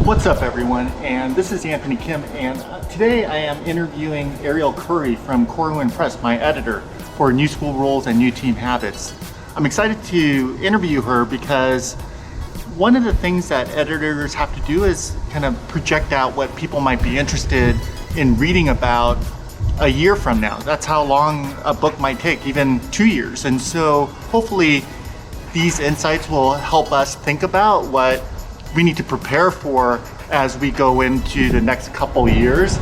What's up, everyone? And this is Anthony Kim, and today I am interviewing Ariel Curry from Corwin Press, my editor, for New School Rules and New Team Habits. I'm excited to interview her because one of the things that editors have to do is kind of project out what people might be interested in reading about a year from now. That's how long a book might take, even 2 years. And so hopefully these insights will help us think about what we need to prepare for as we go into the next couple years.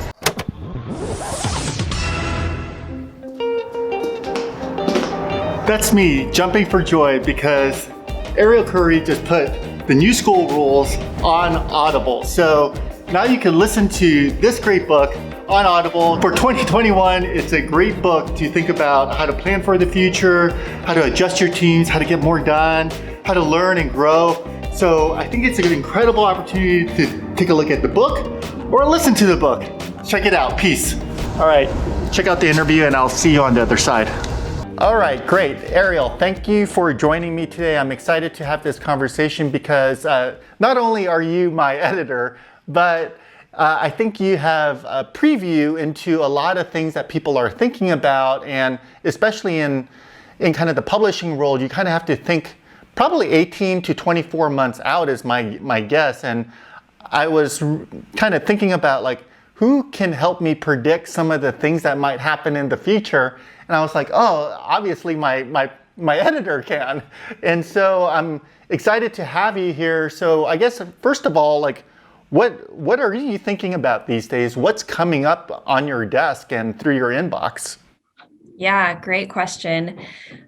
That's me jumping for joy because Ariel Curry just put the New School Rules on Audible. So now you can listen to this great book on Audible. For 2021, it's a great book to think about how to plan for the future, how to adjust your teams, how to get more done, how to learn and grow. So I think it's an incredible opportunity to take a look at the book or listen to the book. Check it out. Peace. All right, check out the interview and I'll see you on the other side. All right, great. Ariel, thank you for joining me today. I'm excited to have this conversation because not only are you my editor, but I think you have a preview into a lot of things that people are thinking about, and especially in kind of the publishing world, you kind of have to think probably 18 to 24 months out is my guess. And I was kind of thinking about like, who can help me predict some of the things that might happen in the future? And I was like, oh, obviously my editor can. And so I'm excited to have you here. So I guess, first of all, like, what are you thinking about these days? What's coming up on your desk and through your inbox? Yeah, great question.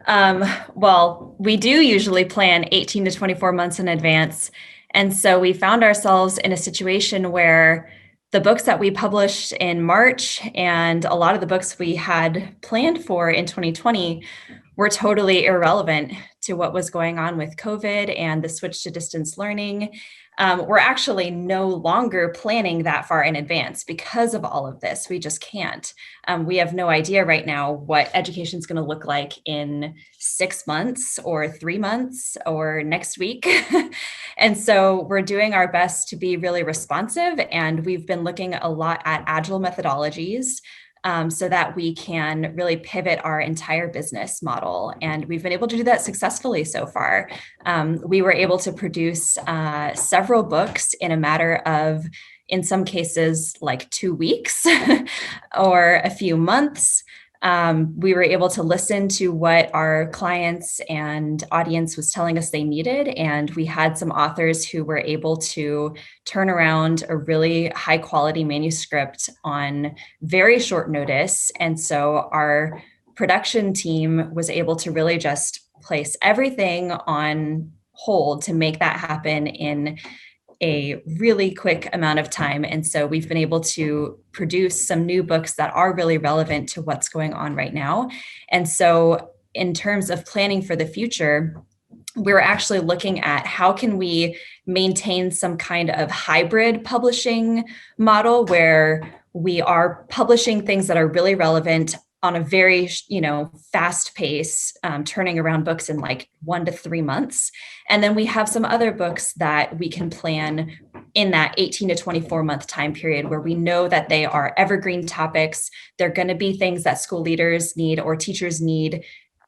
Well, we do usually plan 18 to 24 months in advance. And so we found ourselves in a situation where the books that we published in March and a lot of the books we had planned for in 2020 were totally irrelevant to what was going on with COVID and the switch to distance learning. We're actually no longer planning that far in advance because of all of this. We just can't. We have no idea right now what education is going to look like in 6 months or 3 months or next week. And so we're doing our best to be really responsive. And we've been looking a lot at Agile methodologies so that we can really pivot our entire business model. And we've been able to do that successfully so far. We were able to produce several books in a matter of, in some cases, like 2 weeks or a few months. We were able to listen to what our clients and audience was telling us they needed. And we had some authors who were able to turn around a really high quality manuscript on very short notice. And so our production team was able to really just place everything on hold to make that happen in a really quick amount of time. And so we've been able to produce some new books that are really relevant to what's going on right now. And so in terms of planning for the future, we're actually looking at how can we maintain some kind of hybrid publishing model where we are publishing things that are really relevant on a very, fast pace, turning around books in like 1 to 3 months. And then we have some other books that we can plan in that 18 to 24 month time period where we know that they are evergreen topics. They're going to be things that school leaders need or teachers need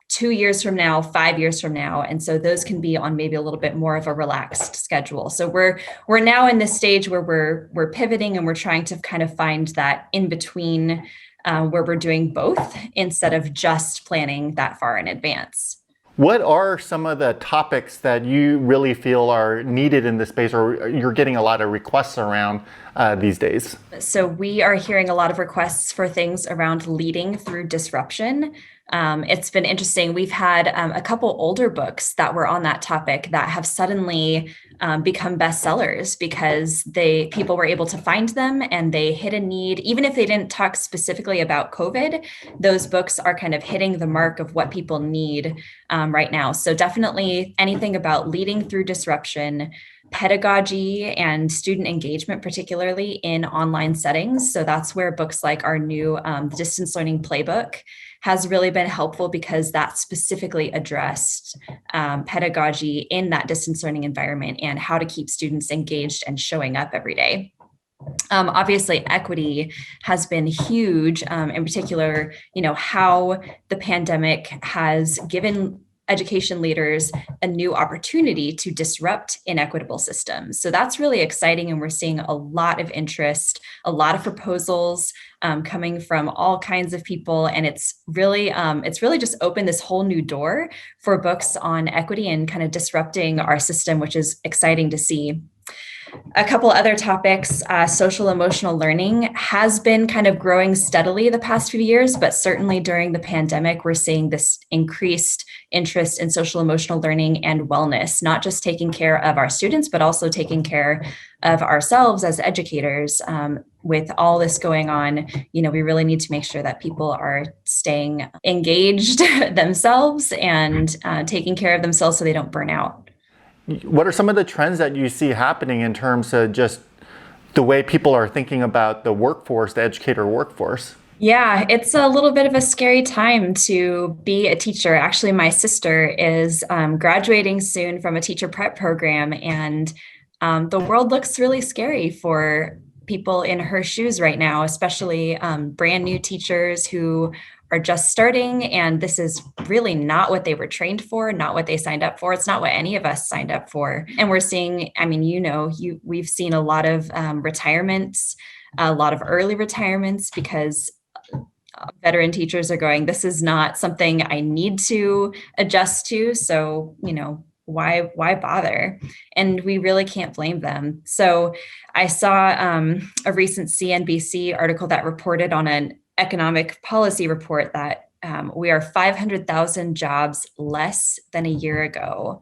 2 years from now, 5 years from now. And so those can be on maybe a little bit more of a relaxed schedule. So we're now in this stage where we're pivoting and we're trying to kind of find that in between where we're doing both instead of just planning that far in advance. What are some of the topics that you really feel are needed in this space or you're getting a lot of requests around these days? So we are hearing a lot of requests for things around leading through disruption. It's been interesting. We've had a couple older books that were on that topic that have suddenly become bestsellers because people were able to find them and they hit a need. Even if they didn't talk specifically about COVID, those books are kind of hitting the mark of what people need right now. So definitely anything about leading through disruption, pedagogy and student engagement, particularly in online settings. So that's where books like our new distance learning playbook has really been helpful, because that specifically addressed pedagogy in that distance learning environment and how to keep students engaged and showing up every day. Obviously, equity has been huge, in particular, how the pandemic has given education leaders a new opportunity to disrupt inequitable systems. So that's really exciting. And we're seeing a lot of interest, a lot of proposals coming from all kinds of people. And it's really just opened this whole new door for books on equity and kind of disrupting our system, which is exciting to see. A couple other topics, social emotional learning has been kind of growing steadily the past few years, but certainly during the pandemic, we're seeing this increased interest in social emotional learning and wellness, not just taking care of our students, but also taking care of ourselves as educators. With all this going on, we really need to make sure that people are staying engaged themselves and taking care of themselves so they don't burn out. What are some of the trends that you see happening in terms of just the way people are thinking about the workforce, the educator workforce? Yeah, it's a little bit of a scary time to be a teacher. Actually, my sister is graduating soon from a teacher prep program, and the world looks really scary for people in her shoes right now, especially brand new teachers who are just starting. And this is really not what they were trained for, not what they signed up for. It's not what any of us signed up for. And we're seeing, we've seen a lot of retirements, a lot of early retirements, because veteran teachers are going, this is not something I need to adjust to. So, why bother? And we really can't blame them. So I saw a recent CNBC article that reported on an economic policy report that we are 500,000 jobs less than a year ago,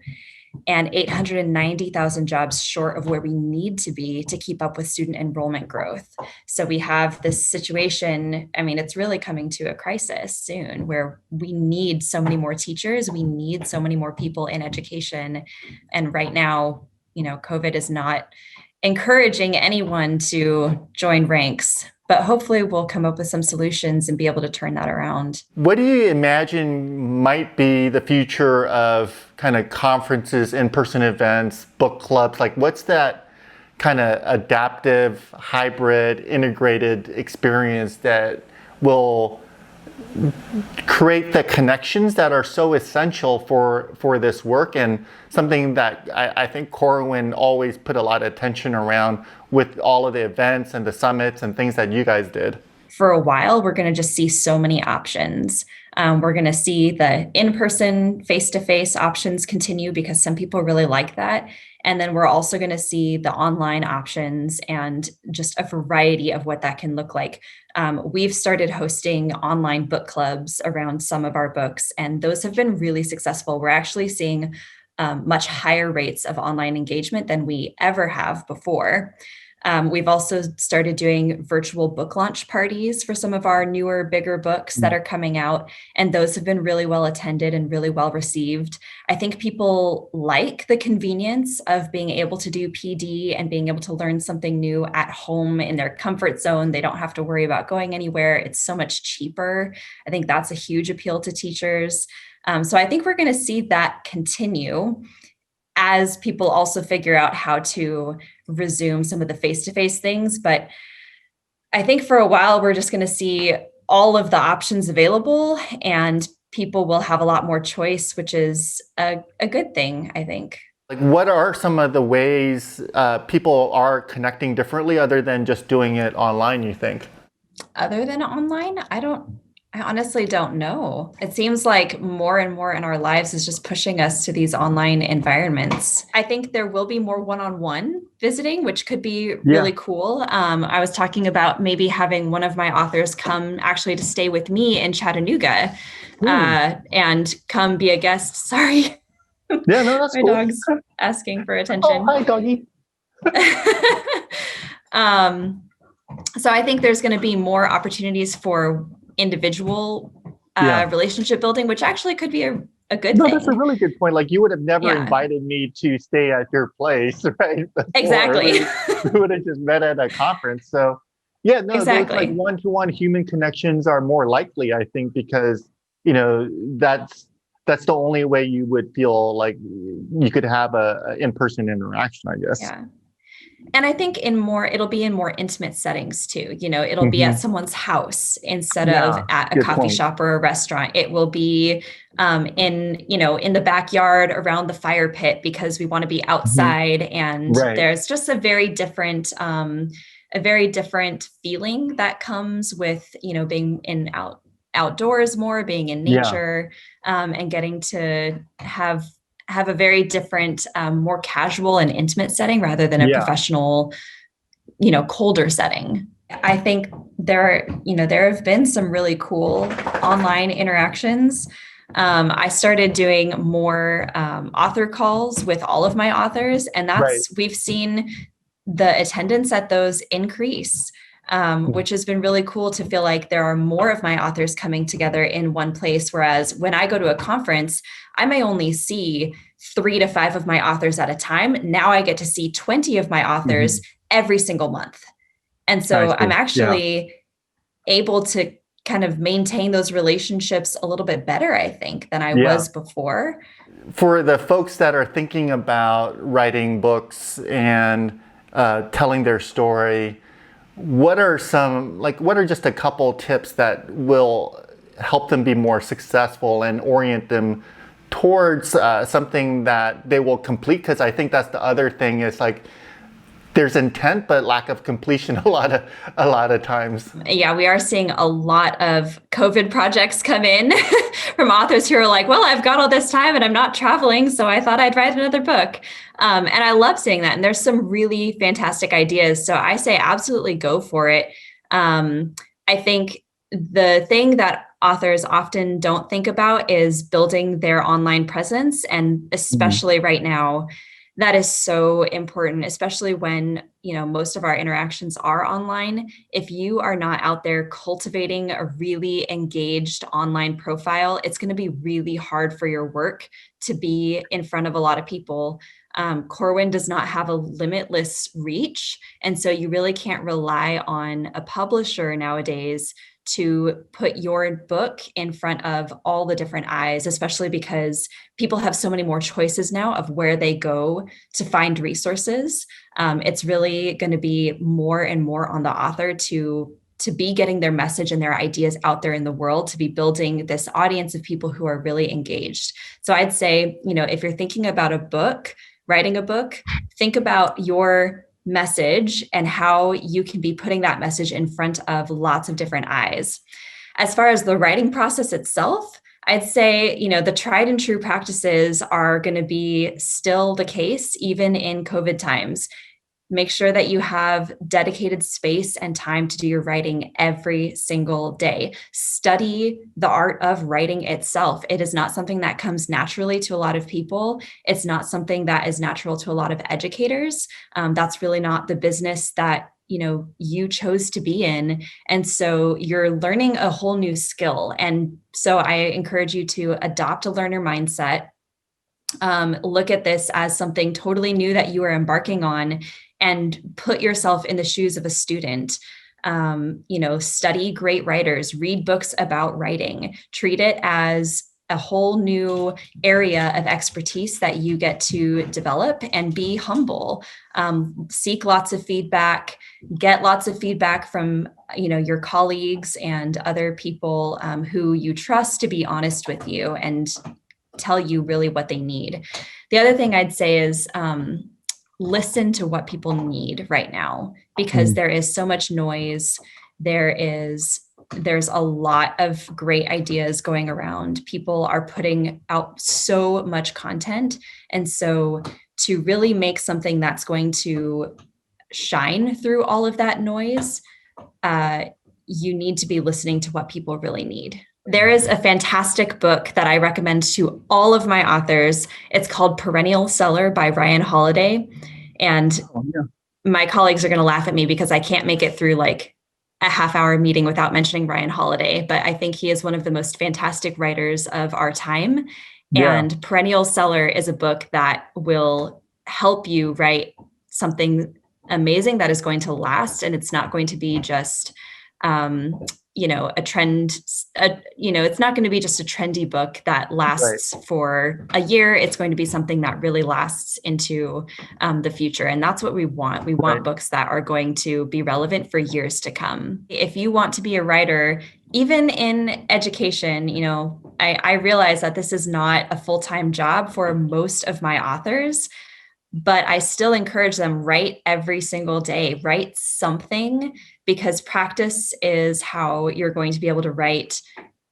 and 890,000 jobs short of where we need to be to keep up with student enrollment growth. So we have this situation, it's really coming to a crisis soon, where we need so many more teachers, we need so many more people in education. And right now, COVID is not encouraging anyone to join ranks, but hopefully we'll come up with some solutions and be able to turn that around. What do you imagine might be the future of kind of conferences, in-person events, book clubs? Like, what's that kind of adaptive, hybrid, integrated experience that will create the connections that are so essential for this work, and something that I think Corwin always put a lot of attention around with all of the events and the summits and things that you guys did? For a while, we're going to just see so many options. We're going to see the in-person, face-to-face options continue, because some people really like that. And then we're also going to see the online options and just a variety of what that can look like. We've started hosting online book clubs around some of our books, and those have been really successful. We're actually seeing much higher rates of online engagement than we ever have before. We've also started doing virtual book launch parties for some of our newer, bigger books that are coming out, and those have been really well attended and really well received. I think people like the convenience of being able to do PD and being able to learn something new at home in their comfort zone. They don't have to worry about going anywhere. It's so much cheaper. I think that's a huge appeal to teachers. So I think we're going to see that continue as people also figure out how to resume some of the face-to-face things. But I think for a while, we're just going to see all of the options available, and people will have a lot more choice, which is a good thing, I think. Like, what are some of the ways people are connecting differently other than just doing it online, you think? Other than online, I honestly don't know. It seems like more and more in our lives is just pushing us to these online environments. I think there will be more one-on-one visiting, which could be really cool. I was talking about maybe having one of my authors come actually to stay with me in Chattanooga and come be a guest. Sorry. Yeah, no, that's my cool. dog's asking for attention. Oh, hi, doggy. So I think there's going to be more opportunities for individual relationship building, which actually could be a a good No, that's a thing. really good point. Like you would have never Yeah, invited me to stay at your place, right? Before exactly. we would have just met at a conference. So yeah, no, those like Exactly. one-to-one human connections are more likely, I think, because you know that's the only way you would feel like you could have a in-person interaction, I guess. Yeah. And I think it'll be in more intimate settings too. It'll be at Hmm. someone's house instead of Yeah, at a good coffee point. shop or a restaurant. It will be in the backyard around the fire pit because we want to be Hmm. outside. And Right. there's just a very different feeling that comes with, being outdoors more, being in Yeah. nature, and getting to have a very different, more casual and intimate setting rather than a Yeah. professional, colder setting. I think there have been some really cool online interactions. I started doing more author calls with all of my authors, and Right. we've seen the attendance at those increase, which has been really cool to feel like there are more of my authors coming together in one place. Whereas when I go to a conference, I may only see 3 to 5 of my authors at a time. Now I get to see 20 of my authors Hmm. every single month. And I so I'm see. Yeah. actually able to kind of maintain those relationships a little bit better, I think, than I Yeah. was before. For the folks that are thinking about writing books and telling their story, what are just a couple tips that will help them be more successful and orient them towards something that they will complete? Because I think that's the other thing is like there's intent but lack of completion a lot of times. Yeah, we are seeing a lot of COVID projects come in from authors who are like, well, I've got all this time and I'm not traveling, so I thought I'd write another book. And I love seeing that. And there's some really fantastic ideas. So I say absolutely go for it. I think the thing that authors often don't think about is building their online presence. And Mhm. especially right now, that is so important, especially when, most of our interactions are online. If you are not out there cultivating a really engaged online profile, it's going to be really hard for your work to be in front of a lot of people. Corwin does not have a limitless reach. And so you really can't rely on a publisher nowadays to put your book in front of all the different eyes, especially because people have so many more choices now of where they go to find resources. It's really going to be more and more on the author to be getting their message and their ideas out there in the world, to be building this audience of people who are really engaged. So I'd say, if you're thinking about writing a book, think about your message and how you can be putting that message in front of lots of different eyes. As far as the writing process itself, I'd say, the tried and true practices are going to be still the case, even in COVID times. Make sure that you have dedicated space and time to do your writing every single day. Study the art of writing itself. It is not something that comes naturally to a lot of people. It's not something that is natural to a lot of educators. That's really not the business that you chose to be in. And so you're learning a whole new skill. And so I encourage you to adopt a learner mindset. Look at this as something totally new that you are embarking on, and put yourself in the shoes of a student. Study great writers, read books about writing, treat it as a whole new area of expertise that you get to develop, and be humble. Seek lots of feedback, get lots of feedback from your colleagues and other people who you trust to be honest with you and tell you really what they need. The other thing I'd say is listen to what people need right now, because Mhm. there is so much noise. There's a lot of great ideas going around. People are putting out so much content. And so to really make something that's going to shine through all of that noise, uh, you need to be listening to what people really need. There is a fantastic book that I recommend to all of my authors. It's called Perennial Seller by Ryan Holiday. And Oh, yeah. my colleagues are going to laugh at me because I can't make it through like a half-hour meeting without mentioning Ryan Holiday. But I think he is one of the most fantastic writers of our time. Yeah. And Perennial Seller is a book that will help you write something amazing that is going to last, and it's not going to be just a trend. It's not going to be just a trendy book that lasts for a year. It's going to be something that really lasts into the future, and that's what we want. We want books that are going to be relevant for years to come. If you want to be a writer, even in education, I realize that this is not a full-time job for most of my authors, but I still encourage them, write every single day, write something, because practice is how you're going to be able to write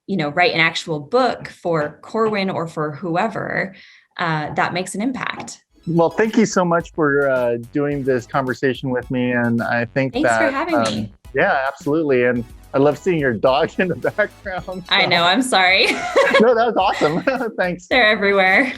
an actual book for Corwin or for whoever that makes an impact. Well, thank you so much for doing this conversation with me. And I think Thanks for having me. Yeah, absolutely. And I love seeing your dog in the background. So. I know, I'm sorry. No, that was awesome. Thanks. They're everywhere.